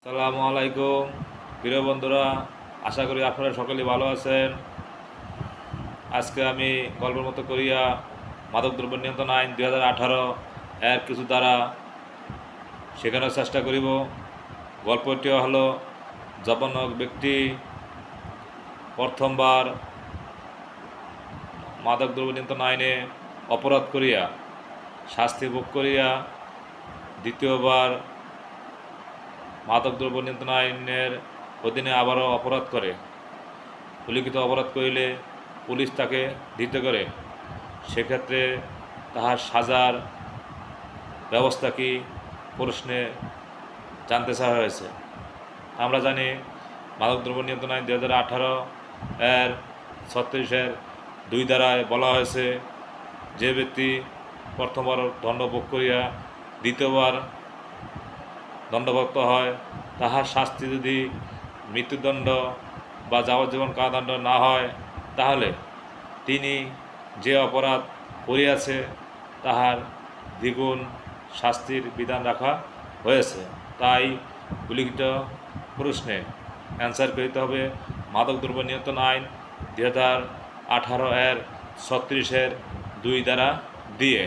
আসসালামু আলাইকুম প্রিয় বন্ধুরা, আশা করি আপনারা সকলেই ভালো আছেন। আজকে আমি গল্পের মতো করিয়া মাদকদ্রব্য নিয়ন্ত্রণ আইন 2018 এর কিছু দ্বারা শেখানোর চেষ্টা করিব। গল্পটি হলো, যখন ব্যক্তি প্রথমবার মাদকদ্রব্য নিয়ন্ত্রণ আইনে অপরাধ করিয়া শাস্তি ভোগ করিয়া দ্বিতীয়বার মাদকদ্রব্য নিয়ন্ত্রণ আইনের অধীনে আবারও অপরাধ করে, উল্লিখিত অপরাধ করিলে পুলিশ তাকে ধৃত করে, সেক্ষেত্রে তাহার সাজার ব্যবস্থা কি প্রশ্নে জানতে চাওয়া হয়েছে। আমরা জানি মাদকদ্রব্য নিয়ন্ত্রণ আইন 2018 এর 36-এর 2 ধারায় বলা হয়েছে, যে ব্যক্তি প্রথমবার দণ্ড ভোগ করিয়া দ্বিতীয়বার দণ্ডপ্রাপ্ত হয়, তাহার শাস্তি যদি মৃত্যুদণ্ড বা যাবজ্জীবন কারাদণ্ড না হয়, তাহলে তিনি যে অপরাধ করিয়াছে তাহার দ্বিগুণ শাস্তির বিধান রাখা হয়েছে। তাই উল্লিখিত প্রশ্নে অ্যান্সার করিতে হবে মাদকদ্রব্য নিয়ন্ত্রণ আইন 2018 এর 36-এর 2 ধারা দিয়ে।